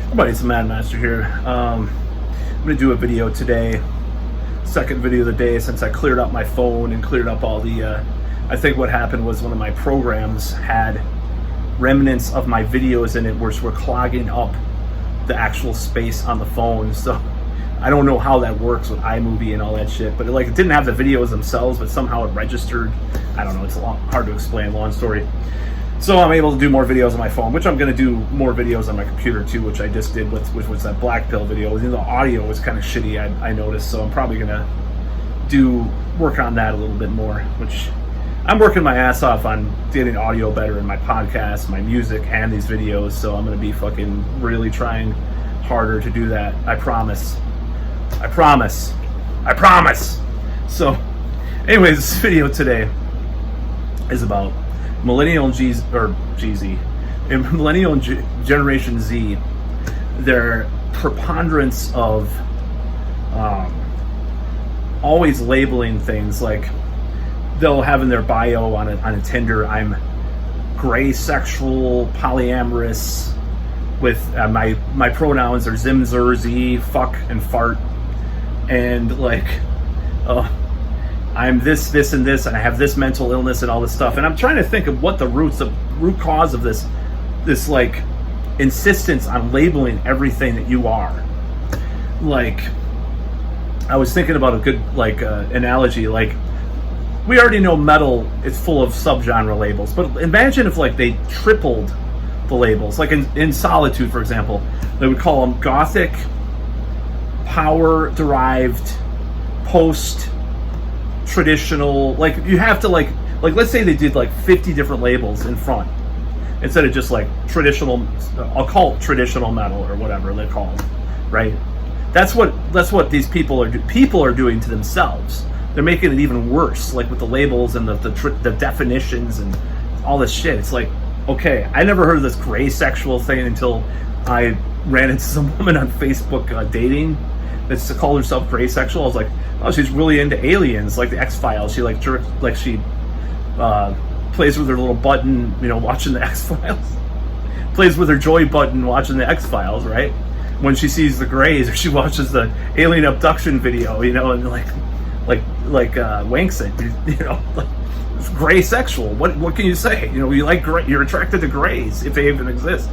Everybody, it's the Mad Master here. I'm going to do a video today, second video of the day, since I cleared up my phone and cleared up all the, I think what happened was one of my programs had remnants of my videos in it which were clogging up the actual space on the phone. So I don't know how that works with iMovie and all that shit, but it didn't have the videos themselves, but somehow it registered. I don't know, it's hard to explain, long story. So I'm able to do more videos on my phone, which I'm going to do more videos on my computer too, which I just did with which was that black pill video. The audio was kind of shitty, I noticed, so I'm probably going to work on that a little bit more, which I'm working my ass off on getting audio better in my podcast, my music, and these videos, so I'm going to be fucking really trying harder to do that. I promise. I promise. I promise. So, anyways, this video today is about Millennial Generation Z, their preponderance of always labeling things. Like, they'll have in their bio on a Tinder, I'm gray sexual, polyamorous, with my pronouns are zim, zer, z, fuck, and fart, and I'm this, and this, and I have this mental illness and all this stuff. And I'm trying to think of what the root cause of this insistence on labeling everything that you are. Like, I was thinking about a good analogy. Like, we already know metal is full of subgenre labels, but imagine if they tripled the labels. Like in Solitude, for example, they would call them gothic, power-derived, post traditional. Like, you have to let's say they did 50 different labels in front instead of just traditional. I'll call it traditional metal or whatever they call it, right? That's what these people are doing to themselves. They're making it even worse, with the labels and the definitions and all this shit. It's okay, I never heard of this gray sexual thing until I ran into some woman on Facebook dating that's called herself gray sexual. I was like, oh, she's really into aliens, like the X-Files. She she plays with her little button, watching the X-Files. Plays with her joy button watching the X-Files, right? When she sees the grays, or she watches the alien abduction video, and wanks it, it's gray sexual. What can you say? You like gray, you're attracted to grays if they even exist,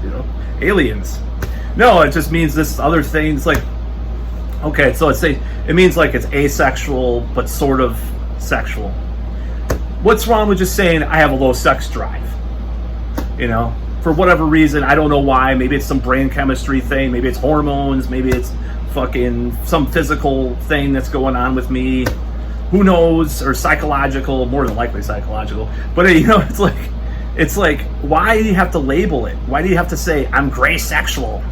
aliens. No, it just means this other thing. It's okay, so it means it's asexual but sort of sexual. What's wrong with just saying I have a low sex drive? For whatever reason, I don't know why. Maybe it's some brain chemistry thing, maybe it's hormones, maybe it's fucking some physical thing that's going on with me. Who knows? Or psychological, more than likely psychological. But it's why do you have to label it? Why do you have to say I'm gray sexual?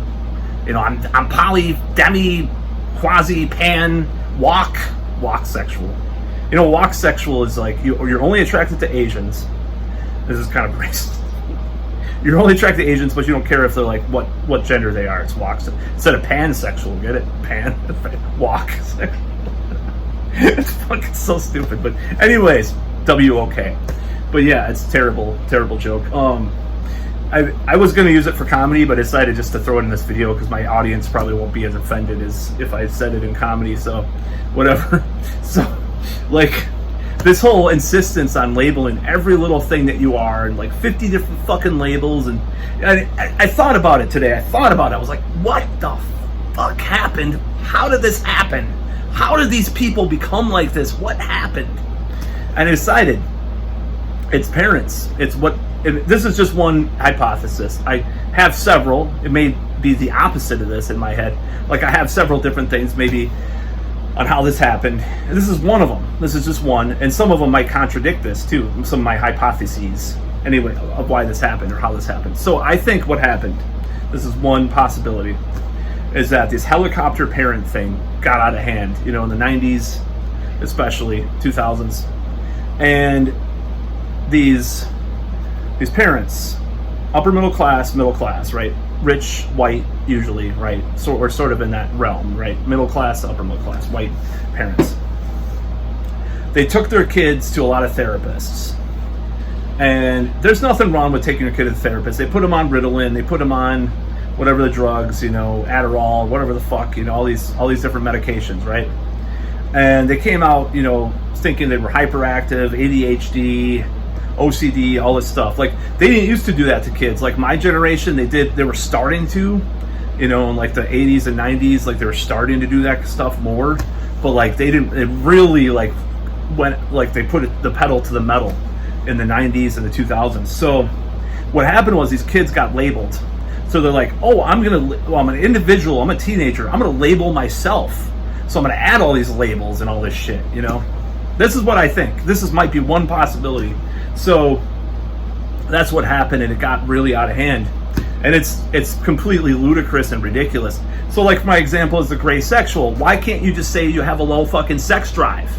I'm poly, demi, quasi, pan, walk sexual. Walk sexual is you're only attracted to Asians. This is kind of racist. You're only attracted to Asians, but you don't care if they're what gender they are. It's walk instead of pansexual. Get it? Pan, walk sexual. It's fucking so stupid. But anyways, WOK. But yeah, it's terrible joke. I was going to use it for comedy, but I decided just to throw it in this video because my audience probably won't be as offended as if I said it in comedy, so whatever. So, this whole insistence on labeling every little thing that you are, and 50 different fucking labels, and I thought about it today. I was like, what the fuck happened? How did this happen? How did these people become like this? What happened? And I decided it's parents. This is just one hypothesis. I have several. It may be the opposite of this in my head. I have several different things maybe on how this happened. And this is one of them. This is just one. And some of them might contradict this too. Some of my hypotheses, anyway, of why this happened or how this happened. So I think what happened, this is one possibility, is that this helicopter parent thing got out of hand, in the 90s, especially 2000s. And these parents, upper middle class, right? Rich, white, usually, right? So we're sort of in that realm, right? Middle class, upper middle class, white parents. They took their kids to a lot of therapists. And there's nothing wrong with taking your kid to the therapist. They put them on Ritalin, they put them on whatever the drugs, Adderall, whatever the fuck, all these different medications, right? And they came out, thinking they were hyperactive, ADHD, OCD, all this stuff. Like, they didn't used to do that to kids. Like, my generation, they were starting to, in like the 80s and 90s, like they were starting to do that stuff more, but like it really like went, like they put the pedal to the metal in the 90s and the 2000s. So what happened was these kids got labeled. So they're like, oh, I'm an individual, I'm a teenager, I'm gonna label myself. So I'm gonna add all these labels and all this shit, This is what I think. Might be one possibility. So that's what happened, and it got really out of hand. And it's completely ludicrous and ridiculous. So like my example is the gray sexual. Why can't you just say you have a low fucking sex drive?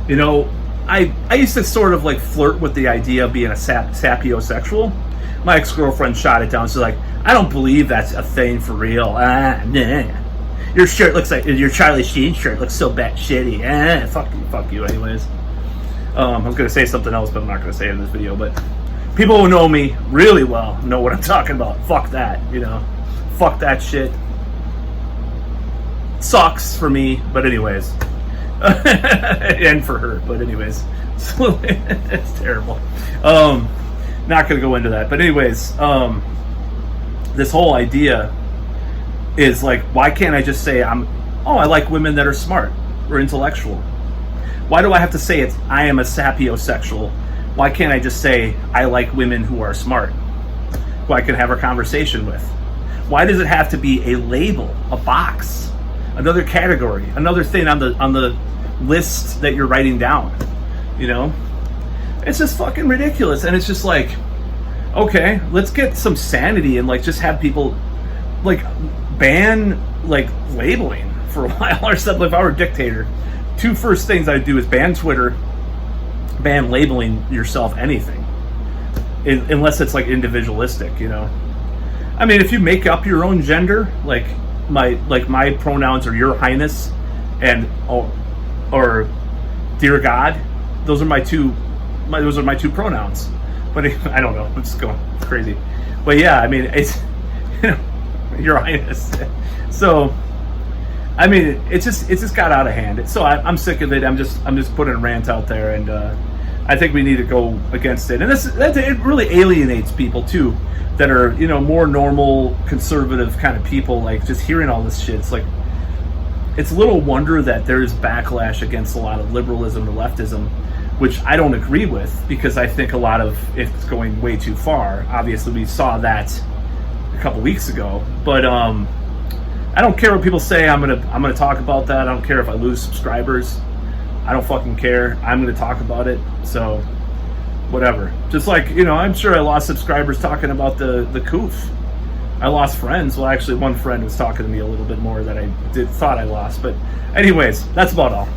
I used to sort of like flirt with the idea of being a sapiosexual. My ex-girlfriend shot it down. She's like, I don't believe that's a thing for real. Nah. Your shirt looks like, your Charlie Sheen shirt looks so bad shitty. Fuck you anyways. I was going to say something else, but I'm not going to say it in this video. But people who know me really well know what I'm talking about. Fuck that, Fuck that shit. Sucks for me, but anyways. And for her, but anyways. It's terrible. Not going to go into that. But anyways, this whole idea is like, why can't I just say I like women that are smart or intellectual? Why do I have to say I am a sapiosexual? Why can't I just say I like women who are smart, who I can have a conversation with? Why does it have to be a label, a box, another category, another thing on the list that you're writing down? It's just fucking ridiculous. And it's just like, okay, let's get some sanity and like just have people like ban like labeling for a while or something. If I were a dictator, two first things I'd do is ban Twitter, ban labeling yourself anything, unless it's like individualistic, I mean, if you make up your own gender, like my pronouns are Your Highness and or Dear God, those are my two pronouns. But I don't know, I'm just going crazy. But yeah, I mean, it's Your Highness. So I mean, it just got out of hand. So I'm sick of it. I'm just putting a rant out there, and I think we need to go against it. And it really alienates people too, that are more normal conservative kind of people. Like, just hearing all this shit, it's like, it's little wonder that there's backlash against a lot of liberalism and leftism, which I don't agree with, because I think a lot of it's going way too far. Obviously, we saw that a couple weeks ago, but I don't care what people say. I'm gonna talk about that. I don't care if I lose subscribers. I don't fucking care. I'm gonna talk about it. So whatever. Just like, I'm sure I lost subscribers talking about the coof. I lost friends. Well, actually, one friend was talking to me a little bit more that I thought I lost. But anyways, that's about all.